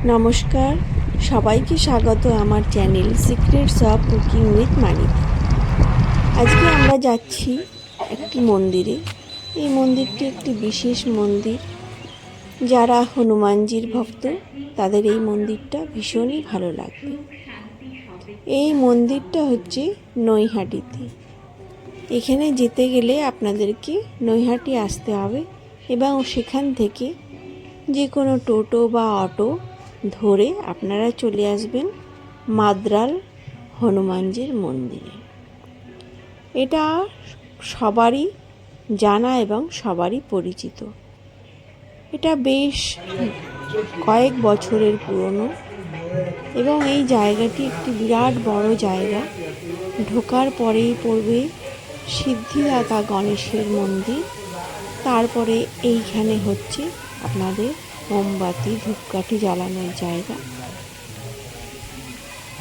নমস্কার, সবাইকে স্বাগত আমার channel secrets of cooking with Manita. আজকে আমরা যাচ্ছি একটি মন্দিরে। এই মন্দিরটি একটি বিশেষ মন্দির। যারা হনুমানজির ভক্ত তাদের এই মন্দিরটা ভীষণই ভালো লাগবে। এই মন্দিরটা হচ্ছে নৈহাটিতে। এখানে যেতে গেলে আপনাদেরকে নৈহাটি আসতে হবে এবং সেখান থেকে যে কোনো টোটো বা অটো ধরে আপনারা চলে আসবেন মাদ্রাল হনুমানজির মন্দিরে। এটা সবারই জানা এবং সবারই পরিচিত। এটা বেশ কয়েক বছরের পুরনো এবং এই জায়গাটি একটি বিরাট বড় জায়গা। ঢোকার পরেই পড়বে সিদ্ধিদাতা গণেশের মন্দির। তারপরে এইখানে হচ্ছে আপনাদের মোমবাতি ধূপকাঠি জ্বালানোর জায়গা।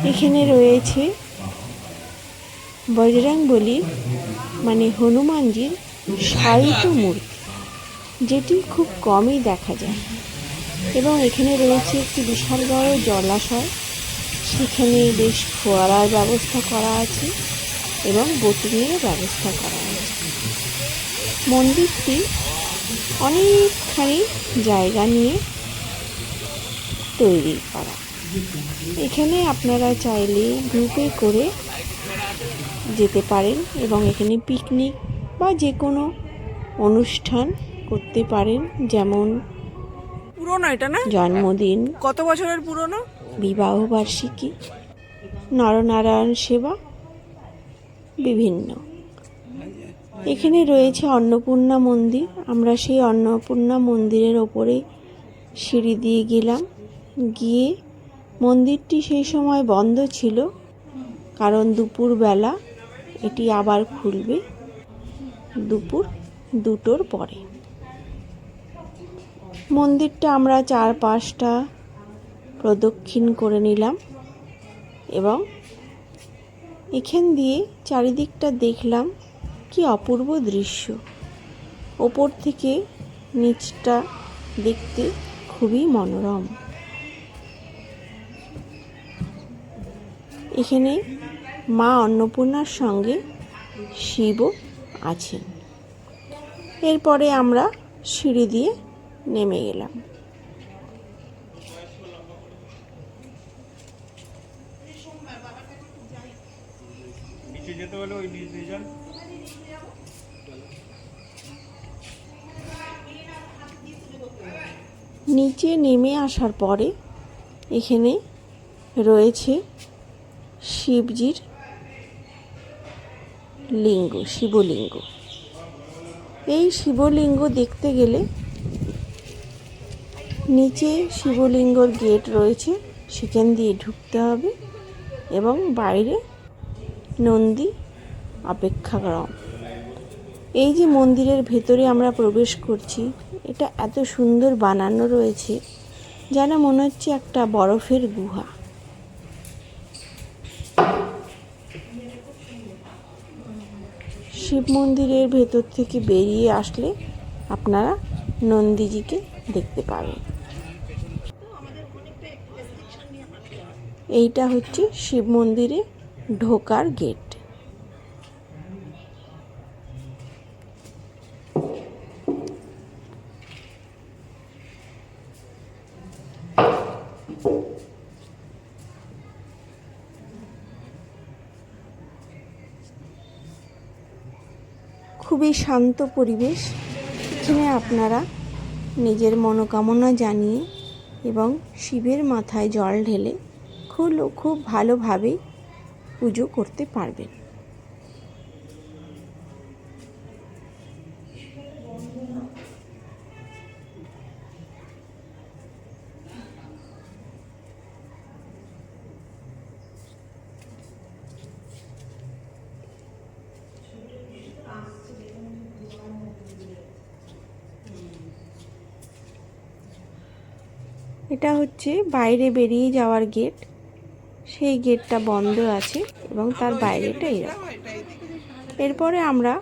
এখানে রয়েছে বজরংবলী মানে হনুমানজির শায়িত মূর্তি, যেটি খুব কমই দেখা যায়। এবং এখানে রয়েছে একটি বিশাল বড় জলাশয়, সেখানে বেশ ফোয়ারার ব্যবস্থা করা আছে এবং বোটিংয়ের ব্যবস্থা করা আছে। মন্দিরটি অনেকখানি জায়গা নিয়ে তৈরি করা। এখানে আপনারা চাইলে গ্রুপে করে যেতে পারেন এবং এখানে পিকনিক বা যে কোনো অনুষ্ঠান করতে পারেন, যেমন পুরনো এটা না? জন্মদিন, কত বছরের পুরনো? বিবাহবার্ষিকী, নরনারায়ণ সেবা, বিভিন্ন। এখানে রয়েছে অন্নপূর্ণা মন্দির। আমরা সেই অন্নপূর্ণা মন্দিরের ওপরে সিঁড়ি দিয়ে গেলাম। গিয়ে মন্দিরটি সেই সময় বন্ধ ছিল, কারণ দুপুরবেলা এটি আবার খুলবে দুপুর 2টোর পরে। মন্দিরটা আমরা 4-5টা প্রদক্ষিণ করে নিলাম এবং এখান দিয়ে চারিদিকটা দেখলাম। কি অপূর্ব দৃশ্য! ওপর থেকে নিচটা দেখতে খুবই মনোরম। এখানে মা অন্নপূর্ণার সঙ্গে শিবও আছেন। এরপরে আমরা সিঁড়ি দিয়ে নেমে গেলাম। নিচে নেমে আসার পরে এখানে রয়েছে শিবজির লিঙ্গ, শিবলিঙ্গ। এই শিবলিঙ্গ দেখতে গেলে নিচে শিবলিঙ্গর গেট রয়েছে, সেখান দিয়ে ঢুকতে হবে এবং বাইরে নন্দী অপেক্ষাকরণ। এই যে মন্দিরের ভেতরে আমরা প্রবেশ করছি, এটা এত সুন্দর বানানো রয়েছে যেন মনে হচ্ছে একটা বরফের গুহা। শিব মন্দিরের ভেতর থেকে বেরিয়ে আসলে আপনারা নন্দীজিকে দেখতে পাবেন। এইটা হচ্ছে শিব মন্দিরে ঢোকার গেট। খুবই শান্ত পরিবেশ। এখানে আপনারা নিজের মনোকামনা জানিয়ে এবং শিবের মাথায় জল ঢেলে খুব ভালোভাবে পুজো করতে পারবেন। এটা হচ্ছে বাইরে বেরিয়ে যাওয়ার গেট। সেই গেটটা বন্ধ আছে এবং তার বাইরেটা এরকম। এরপরে আমরা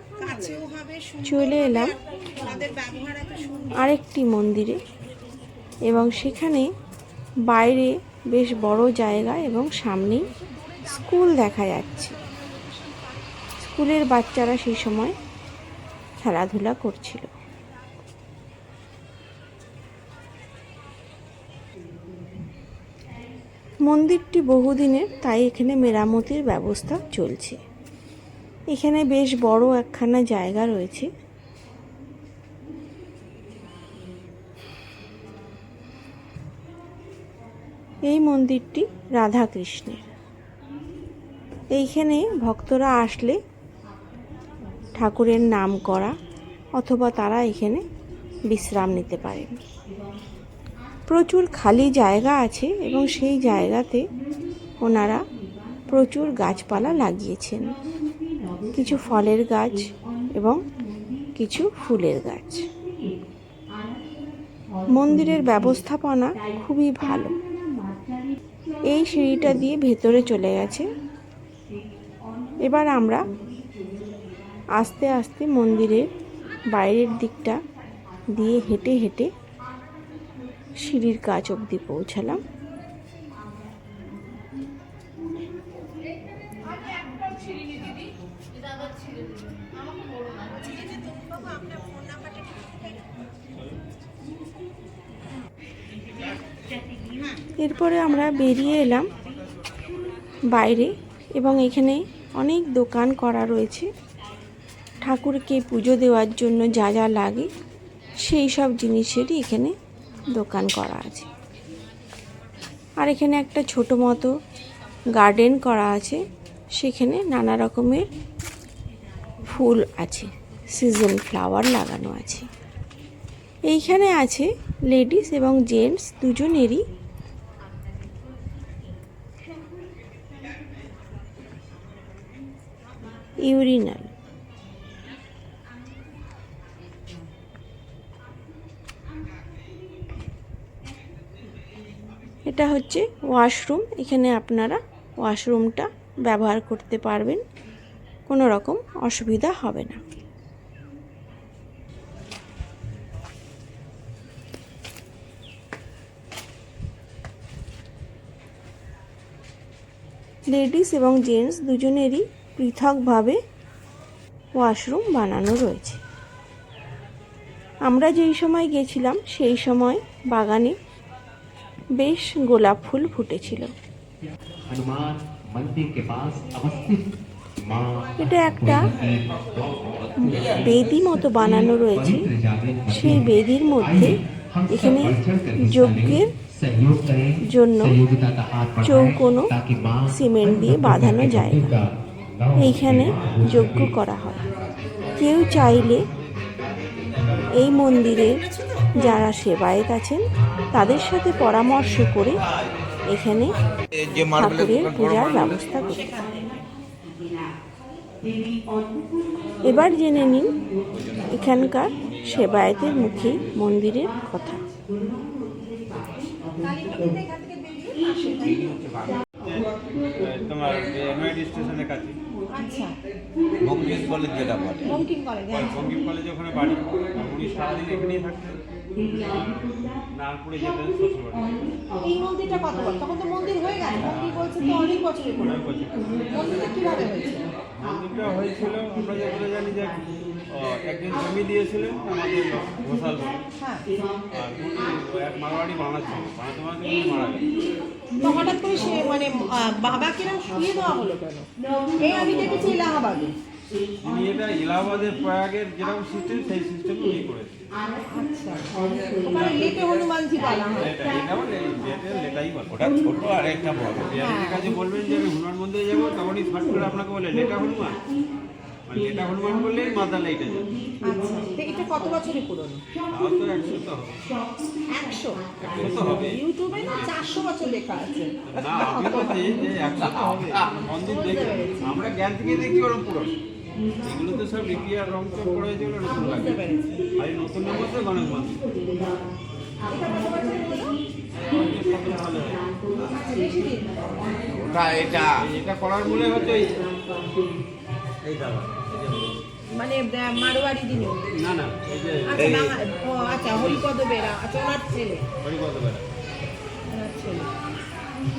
চলে এলাম আরেকটি মন্দিরে এবং সেখানে বাইরে বেশ বড় জায়গা এবং সামনেই স্কুল দেখা যাচ্ছে। স্কুলের বাচ্চারা সেই সময় খেলাধুলা করছিল। মন্দিরটি বহুদিনের, তাই এখানে মেরামতির ব্যবস্থা চলছে। এখানে বেশ বড় একখানা জায়গা রয়েছে। এই মন্দিরটি রাধাকৃষ্ণের। এইখানে ভক্তরা আসলে ঠাকুরের নাম করা অথবা তারা এখানে বিশ্রাম নিতে পারেন। প্রচুর খালি জায়গা আছে এবং সেই জায়গাতে ওনারা প্রচুর গাছপালা লাগিয়েছেন, কিছু ফলের গাছ এবং কিছু ফুলের গাছ। মন্দিরের ব্যবস্থাপনা খুবই ভালো। এই সিঁড়িটা দিয়ে ভেতরে চলে গেছে। এবার আমরা আস্তে আস্তে মন্দিরের বাইরের দিকটা দিয়ে হেঁটে হেঁটে সিঁড়ির কাছ অবধি পৌঁছালাম। এরপরে আমরা বেরিয়ে এলাম বাইরে এবং এখানে অনেক দোকান করা রয়েছে। ঠাকুরকে পুজো দেওয়ার জন্য যা যা লাগে সেই সব জিনিসেরই এখানে দোকান করা আছে। আর এখানে একটা ছোটো মতো গার্ডেন করা আছে, সেখানে নানা রকমের ফুল আছে, সিজন ফ্লাওয়ার লাগানো আছে। এইখানে আছে লেডিস এবং জেন্টস দুজনেরই ইউরিনাল। এটা হচ্ছে ওয়াশরুম। এখানে আপনারা ওয়াশরুমটা ব্যবহার করতে পারবেন, কোনো রকম অসুবিধা হবে না। লেডিস এবং জেন্টস দুজনেরই পৃথকভাবে ওয়াশরুম বানানো রয়েছে। আমরা যেই সময় গেছিলাম সেই সময় বাগানে বেশ গোলাপ ফুল ফুটেছিল। এটা একটা বেদি মতো বানানো রয়েছে। সেই বেদির মধ্যে এখানে যজ্ঞের জন্য চৌকোনো সিমেন্ট দিয়ে বাঁধানো জায়গা, এইখানে যজ্ঞ করা হয়। কেউ চাইলে এই মন্দিরের যারা সেবায়েত আছেন তাদের সাথে পরামর্শ করে এখানে ঠাকুরের পূজার ব্যবস্থা করতে পারেন। এবার জেনে নিন এখানকার সেবায়েতের মুখে মন্দিরের কথা। তোমার এমআইডি স্টেশনের কাছে। আচ্ছা, বঙ্কিম কলেজ যেটা বলে, বঙ্কিম কলেজ ওখানে বাড়ি। উনি সারাদিন এখানেই থাকতেন, নারপুরে যেতেন শ্বশুরবাড়ি। এই মন্দিরটা কত বছর? তখন তো মন্দির হয়ে গেছে, মন্দির বলছে তো অনেক বছরের পুরো। মন্দিরটা কিভাবে হয়েছিল? মন্দিরটা হয়েছিল আমরা যেগুলো জানি যে একজন জমি দিয়েছিলেন আমাদের ঘোষাল বলে। হ্যাঁ, আর এক মারোয়াড়ি বানাচ্ছিল, বানাতে মারা গেল। তো হঠাৎ করে সে মানে বাবা কিরম শুয়ে দেওয়া হলো কেন? এই আমি দেখেছি এলাহাবাদে। উনি এটা এলাহাবাদের প্রয়াগের যেরকম সিস্টেম সেই সিস্টেম উনি করেছে। আচ্ছা, ওখানে লেটে হনুমানজি বলা হয়। লেটাই বলে, ওটা ছোট আর একটা বড়। এর কাছে বলবেন যে আমি হনুমান মন্দিরে যাবো, তখনই ফার্স্ট করে আপনাকে বলে লেটা হনুমান। মানে লেটা হনুমান বললেই মাথা লেটে যাবে। আচ্ছা, তো এটা কত বছরের পুরনো? তাও তো 100 তো হবে। 100 তো হবে। ইউটিউবে না 400 বছর লেখা আছে। না, আমি বলছি যে 100 তো হবে। মন্দির দেখে আমরা জ্ঞান থেকে দেখি ওরকম পুরনো। এগুলো তো সব রিপিয়ার রং চক করে যেগুলো নতুন লাগে। আর নতুনের মধ্যে গণেশ মন্দির। এটা করার মূলে হচ্ছে এই দাদা, মানে মারোয়ারি দিনে না না এই যে আচ্ছা হরিপদ বেরা, আচ্ছা ওনার ছেলে। হরিপদ বেরা। ওনার ছেলে।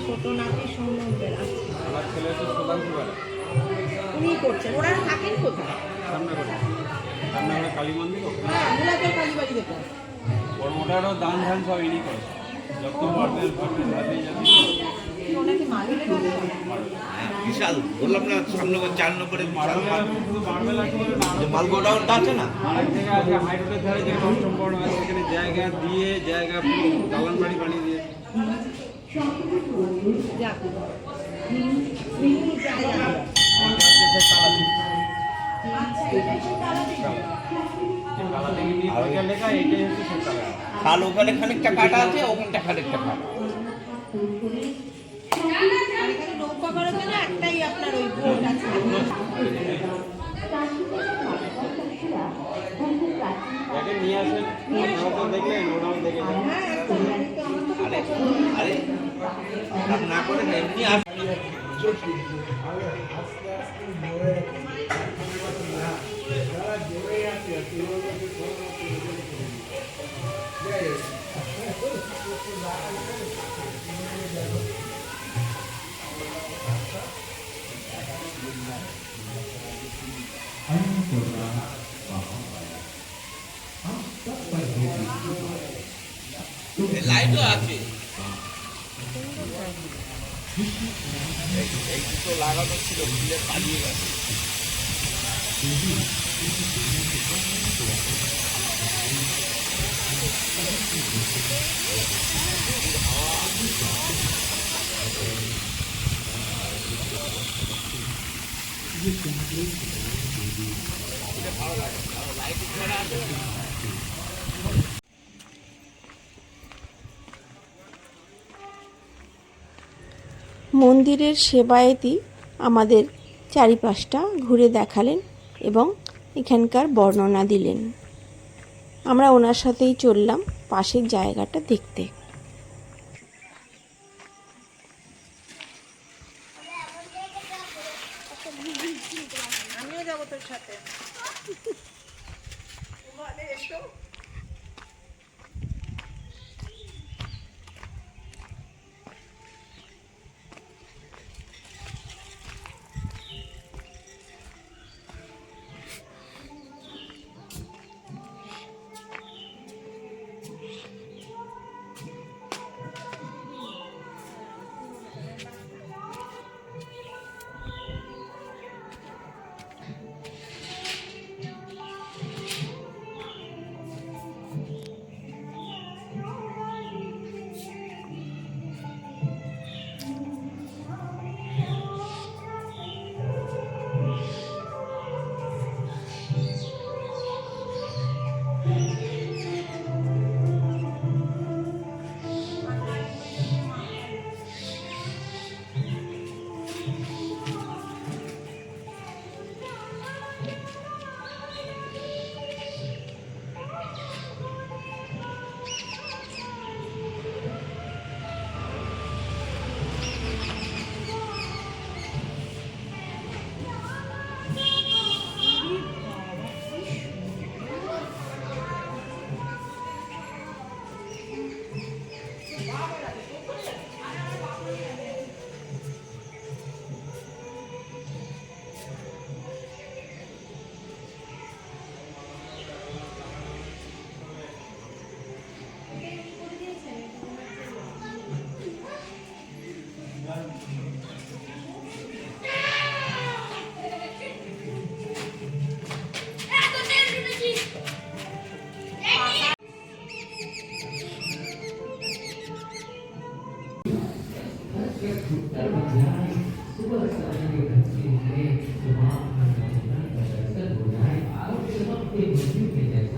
ছোট নাতি সৌম্য বেরা। আমার ছেলে তো সুধাংশু বেলা, উনি করছেন, ওনারা থাকেন কোথায়? সামনে করে কালী মন্দির ওখানে। হ্যাঁ, মুলাদের কালীবাড়ি যেটা। ওটারও দান ধ্যান সব ইনি করে, যত মার্বেল ফার্বেল হাতিয়ে যাবে ওনাকে মার্বেলের ব্যবসা। বিশাল বললাম না, 4 নম্বরে বিশাল শুধু মার্বেল আছে বলে না, মাল গোডাউনটা আছে না, আরেক জায়গায় আছে হাইরোডের ধারে যেখানে অষ্টম বড় হয় সেখানে জায়গা দিয়ে জায়গা পুরো দালান বাড়ি বানিয়ে দিয়ে যাক। লেখা এইটাই হচ্ছে সেই তালা। খাল ওখানে খানিকটা কাটা আছে, ওখানটা খানিকটা কাটা। আর এখানে নৌকা করার জন্য একটাই আপনার ওই বোট আছে। যাকে নিয়ে আসেন ওনারা তো দেখলেন, ওরাও দেখে যান। হ্যাঁ, একদম। তো আমার তো খুব আরে পছন্দ। আরে কাজ না করে না, এমনি লাইটও আছে, এই দুটো লাগানো ছিল, খুলে পালিয়ে গেছে। মন্দিরের সেবায়েতই আমাদের চারিপাশটা ঘুরে দেখালেন এবং এখানকার বর্ণনা দিলেন। আমরা ওনার সাথেই চললাম পাশের জায়গাটা দেখতে। আমিও যাবো তোর সাথে।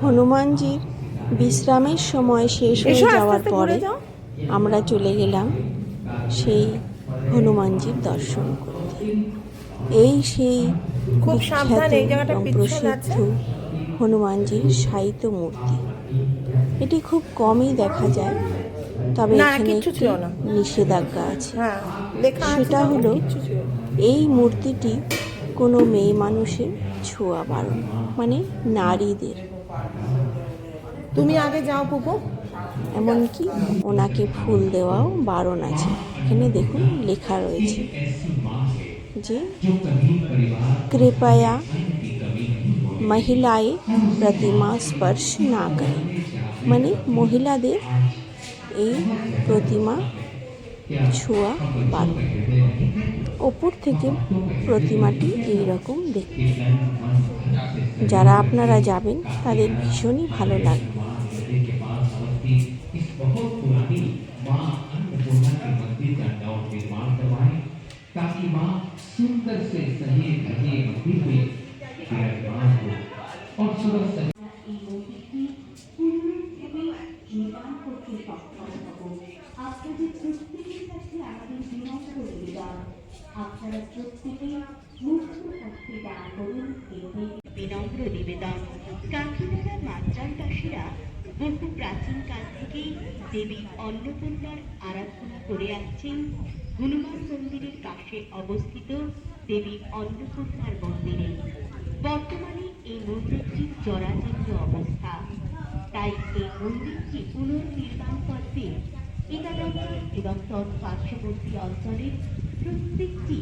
হনুমানজির বিশ্রামের সময় শেষ হয়ে যাওয়ার পরে আমরা চলে গেলাম সেই হনুমানজির দর্শন করতে। এই সেই খুব সাবধান, এই জায়গাটা এবং পিছন আছে। প্রসিদ্ধ হনুমানজির শায়িত মূর্তি। এটি খুব কমই দেখা যায়, তবে না, এখানে কিচ্ছু একটি ছিল না। নিষেধাজ্ঞা আছে। হ্যাঁ, লেখা আছে সেটা তখন হলো কিচ্ছু ছিল না। এই মূর্তিটি কোনো মেয়ে মানুষের ছোঁয়া বারণ, মানে নারীদের। তুমি আগে যাও পুপু। এমনকি ওনাকে ফুল দেওয়াও বারণ আছে। এখানে দেখুন লেখা রয়েছে যে कृपया महिलाएं प्रतिमा स्पर्श ना करें, মানে মহিলাদের এই প্রতিমা ছোঁয়া বারণ। ওপর থেকে প্রতিমাটি এইরকম দেখতে। যারা আপনারা যাবেন তাদের ভীষণই ভালো লাগবে। ताकि माँ सुंदर से सही धजे मंदिर में विराजमान हो और सुरक्षित বিনম্র নিবেদন। কাকিনাড়ার মাত্রালবাসীরা বহু প্রাচীনকাল থেকেই দেবী অন্নপূর্ণার আরাধনা করে আসছেন হনুমান মন্দিরের পাশে অবস্থিত দেবী অন্নপূর্ণার মন্দিরে। বর্তমানে এই মন্দিরটির জরাজীর্ণ অবস্থা, তাই এই মন্দিরটি পুনর্নির্মাণ করতে ইটানগর এবং তৎ পার্শ্ববর্তী অঞ্চলের প্রত্যেকটি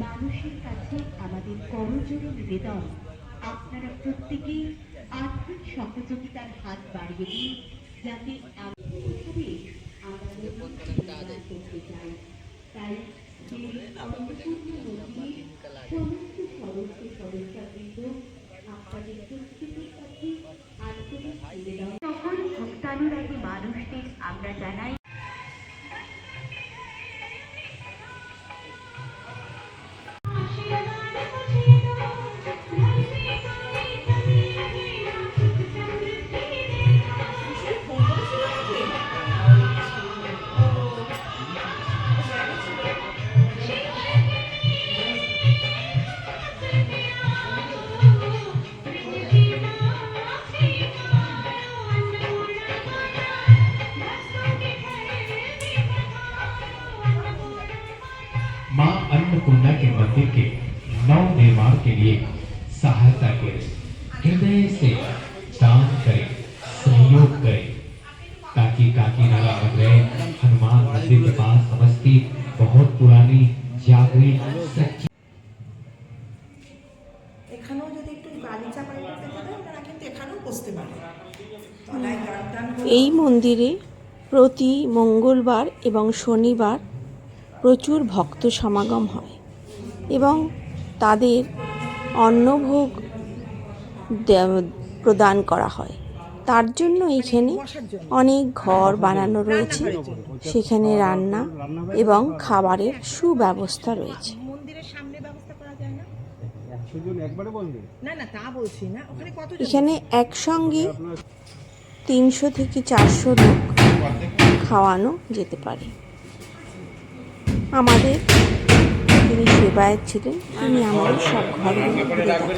মানুষের কাছে আমাদের করজোড়ে নিবেদন, আপনারা প্রত্যেকেই আর্থিক সহযোগিতার হাত বাড়িয়ে দিন, যাতে আমরা করতে চাই। তাই সমস্ত সদস্যবৃন্দ আপনাদের প্রত্যেকের কাছে আন্তরিক নিবেদন। সকল ভক্তানুরাগী মানুষদের আমরা জানাই माँ अन्नपूर्णा के मंदिर के नव निर्माण के लिए सहायता करें, हृदय से दान करें, सहयोग करें, ताकि काकीनाडा नगरे हनुमान मंदिर के पास अवस्थित बहुत पुरानी जागृत सच्ची এখানেও যদি একটু গালিচা পাই করতে পারে আপনারা কিন্তু এখানেও বসতে পারেন। তলায় গান টান করে এই মন্দিরে প্রতি মঙ্গলবার এবং শনিবার প্রচুর ভক্ত সমাগম হয় এবং তাদের অন্নভোগ প্রদান করা হয়। তার জন্য এখানে অনেক ঘর বানানো রয়েছে, সেখানে রান্না এবং খাবারের সুব্যবস্থা রয়েছে। মন্দিরের সামনে ব্যবস্থা করা যায় না? 100 জন একবারে বলবে? না না তা বলছি না, ওখানে কত এখানে একসঙ্গে 300 থেকে 400 লোক খাওয়ানো যেতে পারে। আমাদের যিনি সেবায়ত ছিলেন তিনি আমাদের সব ঘরগুলো ঘুরে দেখান।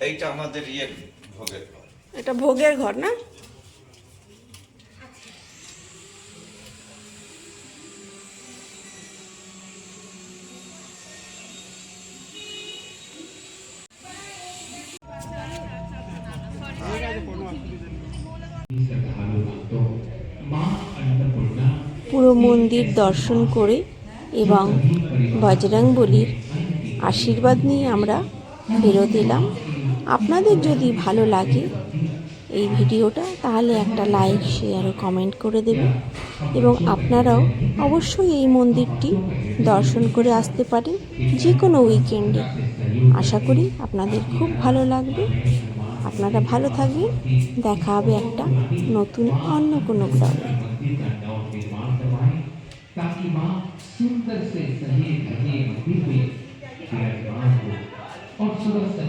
এইটা আমাদের ভোগের ঘর। এটা ভোগের ঘর না? श्रद्धालु भक्तों माँ अन्नपूर्णा পুরো মন্দির দর্শন করে এবং বজরংবলীর আশীর্বাদ নিয়ে আমরা ফেরত এলাম। আপনাদের যদি ভালো লাগে এই ভিডিওটা তাহলে একটা লাইক, শেয়ার ও কমেন্ট করে দেবেন এবং আপনারাও অবশ্যই এই মন্দিরটি দর্শন করে আসতে পারেন যে কোনো উইকেন্ডে। আশা করি আপনাদের খুব ভালো লাগবে। আপনারা ভালো থাকবেন। দেখা হবে একটা নতুন অন্য কোনো ব্লগে। ताकि माँ सुंदर से सही धजे मंदिर में विराजमान हो और सुरक्षित